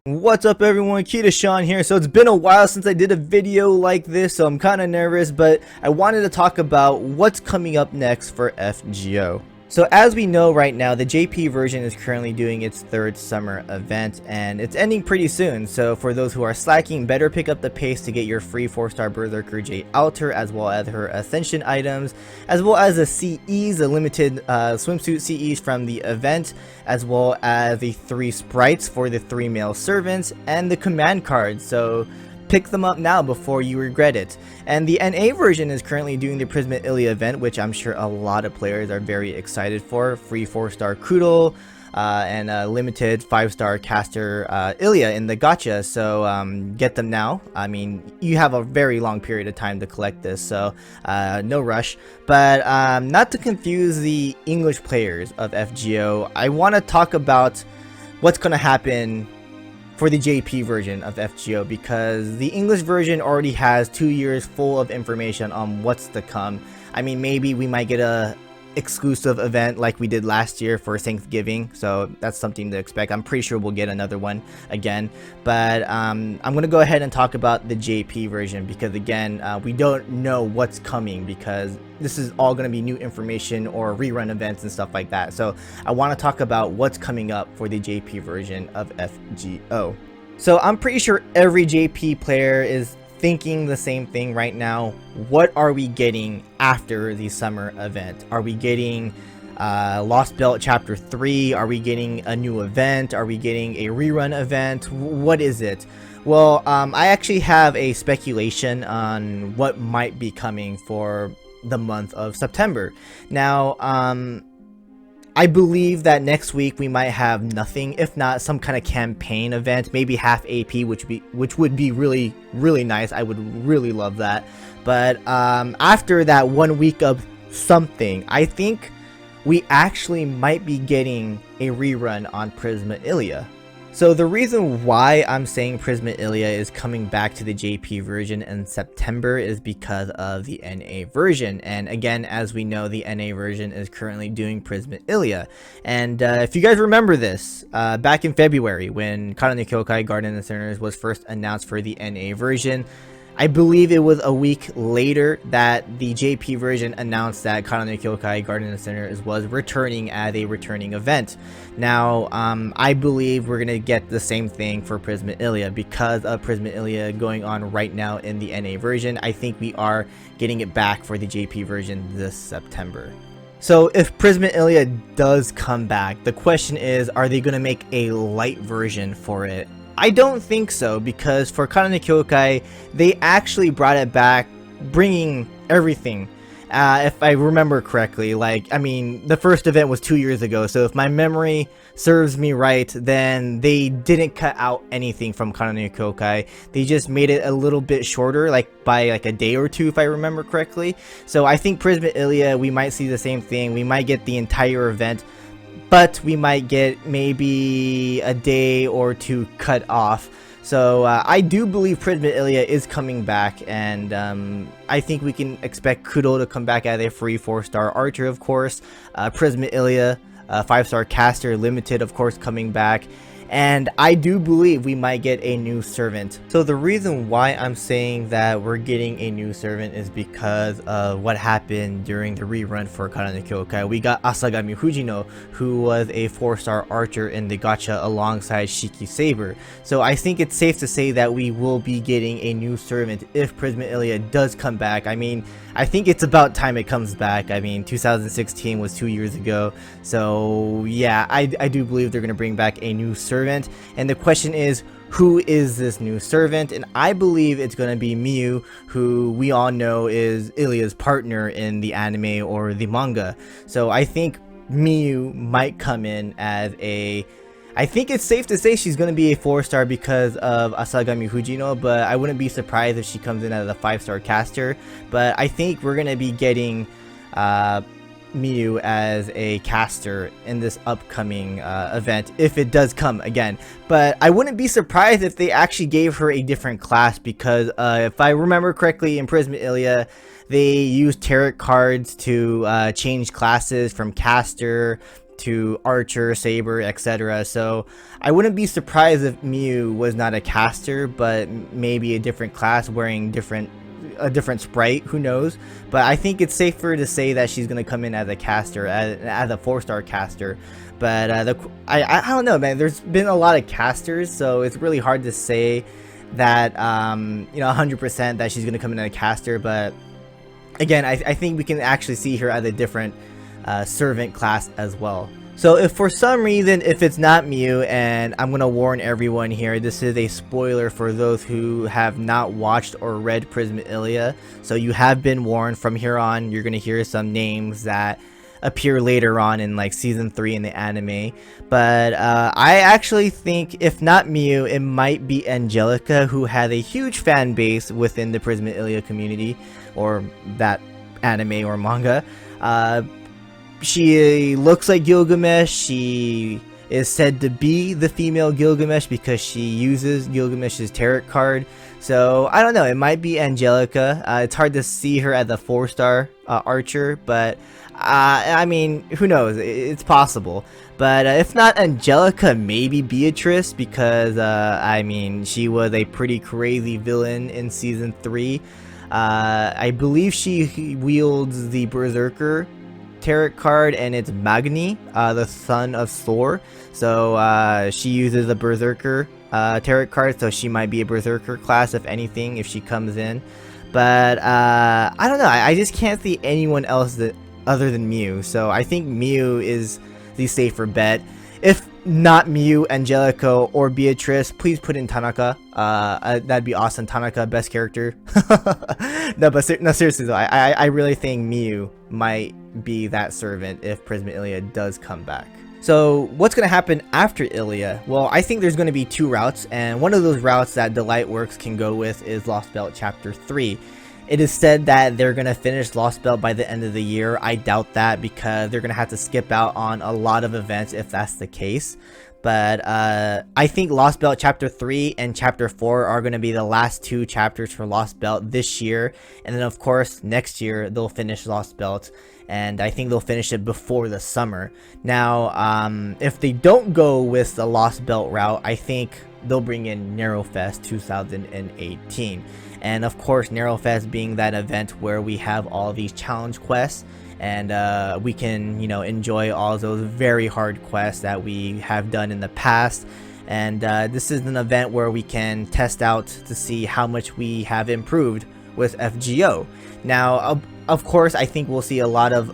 What's up everyone, KitaSean here. So it's been a while since I did a video like this, so I'm kind of nervous, but I wanted to talk about what's coming up next for FGO. So as we know right now, the JP version is currently doing its third summer event and it's ending pretty soon. So for those who are slacking, better pick up the pace to get your free 4-star Berserker J Alter, as well as her Ascension items, as well as the CEs, the limited swimsuit CEs from the event, as well as the 3 sprites for the 3 male servants and the command cards. So pick them up now before you regret it. And the NA version is currently doing the Prisma Ilya event, which I'm sure a lot of players are very excited for. Free 4-star Kudal and a limited 5-star caster Ilya in the gacha. So get them now. I mean, you have a very long period of time to collect this, so no rush. But not to confuse the English players of FGO, I want to talk about what's going to happen for the JP version of FGO, because the English version already has 2 years full of information on what's to come. I mean, maybe we might get a exclusive event like we did last year for Thanksgiving, so that's something to expect. I'm pretty sure we'll get another one again, but I'm gonna go ahead and talk about the JP version, because again, we don't know what's coming, because this is all going to be new information or rerun events and stuff like that. So I want to talk about what's coming up for the JP version of FGO. So I'm pretty sure every JP player is thinking the same thing right now. What are we getting after the summer event? Are we getting Lost Belt Chapter 3? Are we getting a new event? Are we getting a rerun event? What is it? Well, I actually have a speculation on what might be coming for the month of September. Now, I believe that next week we might have nothing, if not some kind of campaign event, maybe half AP, which would be really nice. I would really love that. But after that 1 week of something, I think we actually might be getting a rerun on Prisma Ilya. So the reason why I'm saying Prisma Ilya is coming back to the JP version in September is because of the NA version. And again, as we know, the NA version is currently doing Prisma Ilya. And if you guys remember this, back in February when Kata no Kyoukai Garden of Sinners was first announced for the NA version, I believe it was a week later that the JP version announced that Kata no Kyoukai Garden of Sinners was returning as a returning event. Now, I believe we're going to get the same thing for Prisma Ilya because of Prisma Ilya going on right now in the NA version. I think we are getting it back for the JP version this September. So if Prisma Ilya does come back, the question is, are they going to make a light version for it? I don't think so, because for Kata no Kyoukai, they actually brought it back, bringing everything. If I remember correctly, like, I mean, the first event was 2 years ago, so if my memory serves me right, then they didn't cut out anything from Kata no Kyoukai. They just made it a little bit shorter, like by like a day or two, if I remember correctly. So I think Prisma Ilya, we might see the same thing. We might get the entire event, but we might get maybe a day or two cut off. So I do believe Prisma Ilya is coming back, and I think we can expect Kudal to come back as a free 4-star archer, of course. Prisma Ilya, 5-star caster limited, of course, coming back. And I do believe we might get a new servant. So the reason why I'm saying that we're getting a new servant is because of what happened during the rerun for Kata no Kyoukai. We got Asagami Fujino, who was a 4-star archer in the gacha alongside Shiki Saber. So I think it's safe to say that we will be getting a new servant if Prisma Ilya does come back. I mean, I think it's about time it comes back. I mean, 2016 was 2 years ago. So yeah, I do believe they're going to bring back a new servant. And the question is, who is this new servant? And I believe it's going to be Miyu, who we all know is Ilya's partner in the anime or the manga. So I think Miyu might come in as a... I think it's safe to say she's going to be a 4-star because of Asagami Fujino, but I wouldn't be surprised if she comes in as a 5-star caster. But I think we're going to be getting Miyu as a caster in this upcoming event, if it does come again. But I wouldn't be surprised if they actually gave her a different class, because if I remember correctly, in Prisma Ilya, they used tarot cards to change classes from caster to Archer, Saber, etc. So I wouldn't be surprised if Mew was not a caster, but maybe a different class wearing a different sprite, who knows. But I think it's safer to say that she's going to come in as a caster, as a 4-star caster. But I don't know, man, there's been a lot of casters, so it's really hard to say that 100% that she's going to come in as a caster. But again, I think we can actually see her as a different servant class as well. So if for some reason, if it's not Mew, and I'm going to warn everyone here, this is a spoiler for those who have not watched or read Prisma Ilya. So you have been warned. From here on, you're going to hear some names that appear later on in like season 3 in the anime. But I actually think if not Mew, it might be Angelica, who has a huge fan base within the Prisma Ilya community, or that anime or manga. She looks like Gilgamesh. She is said to be the female Gilgamesh because she uses Gilgamesh's tarot card. So I don't know, it might be Angelica. It's hard to see her as a 4-star archer, but I mean, who knows, it's possible. But if not Angelica, maybe Beatrice, because I mean, she was a pretty crazy villain in season 3. I believe she wields the Berserker tarot card, and it's Magni, the son of Thor. So she uses a Berserker tarot card, so she might be a Berserker class if anything, if she comes in. But I don't know, I just can't see anyone else other than Mew. So I think Mew is the safer bet. If not Mew, Angelica or Beatrice, please put in Tanaka. That'd be awesome. Tanaka, best character. No, but no, seriously though, I really think Mew might be that servant if Prisma Ilya does come back. So what's going to happen after Ilya? Well, I think there's going to be 2 routes, and one of those routes that Delightworks can go with is Lost Belt Chapter 3. It is said that they're going to finish Lost Belt by the end of the year. I doubt that, because they're going to have to skip out on a lot of events if that's the case. But I think Lost Belt Chapter 3 and Chapter 4 are going to be the last 2 chapters for Lost Belt this year. And then, of course, next year they'll finish Lost Belt. And I think they'll finish it before the summer. Now, if they don't go with the Lost Belt route, I think they'll bring in Narrowfest 2018. And of course, Narrowfest being that event where we have all these challenge quests, and we can, enjoy all those very hard quests that we have done in the past. And this is an event where we can test out to see how much we have improved with FGO. Now, of course, I think we'll see a lot of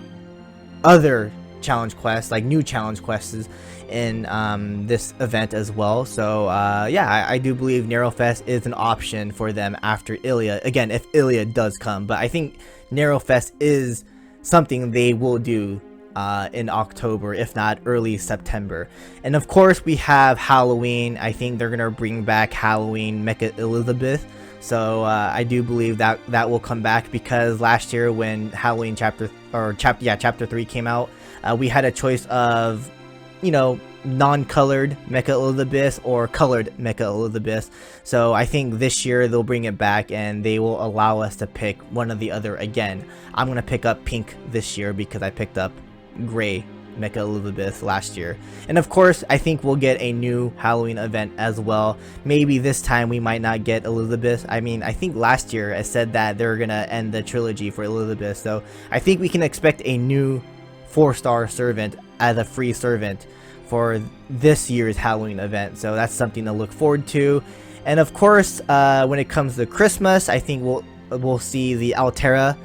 other challenge quests, like new challenge quests in this event as well. So yeah, I do believe Narrowfest is an option for them after Ilya. Again, if Ilya does come, but I think Narrowfest is something they will do in October, if not early September. And of course, we have Halloween. I think they're gonna bring back Halloween Mecha Elizabeth. So I do believe that will come back, because last year when Halloween chapter 3 came out, we had a choice of, non-colored Mecha Elizabeth or colored Mecha Elizabeth. So I think this year they'll bring it back, and they will allow us to pick one or the other again. I'm gonna pick up pink this year because I picked up gray Mecha Elizabeth last year. And of course, I think we'll get a new Halloween event as well. Maybe this time we might not get Elizabeth. I mean, I think last year I said that they're gonna end the trilogy for Elizabeth, so I think we can expect a new 4-star servant as a free servant for this year's Halloween event. So that's something to look forward to. And of course, when it comes to Christmas, I think we'll see the Altera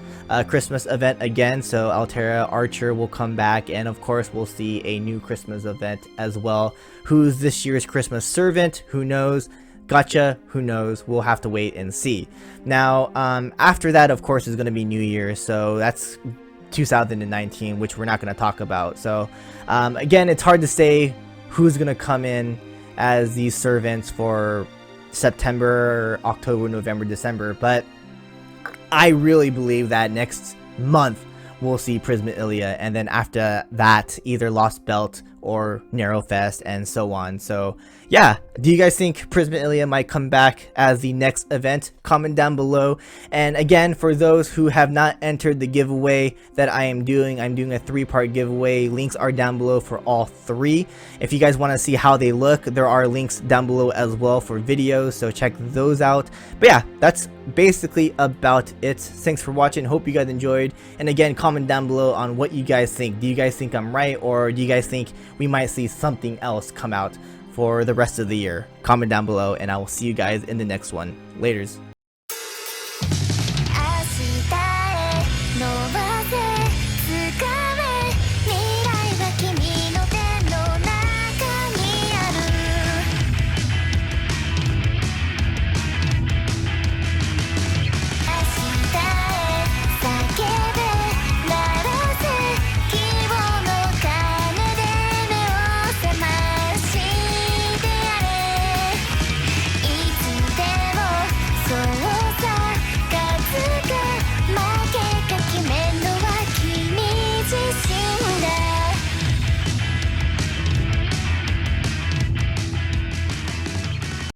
Christmas event again. So Altera Archer will come back, and of course we'll see a new Christmas event as well. Who's this year's Christmas servant? Who knows? Gotcha, who knows? We'll have to wait and see. Now, after that, of course, is going to be New Year's, so that's 2019, which we're not going to talk about. So again, it's hard to say who's going to come in as these servants for September, October, November, December, but I really believe that next month we'll see Prisma Ilya, and then after that, either Lost Belt or Narrow Fest and so on. So yeah, do you guys think Prisma Ilya might come back as the next event? Comment down below. And again, for those who have not entered the giveaway that I'm doing a 3-part giveaway. Links are down below for all 3. If you guys want to see how they look, there are links down below as well for videos, so check those out. But yeah, that's basically about it. Thanks for watching, hope you guys enjoyed, and again, comment down below on what you guys think. Do you guys think I'm right, or do you guys think we might see something else come out for the rest of the year? Comment down below, and I will see you guys in the next one. Laters.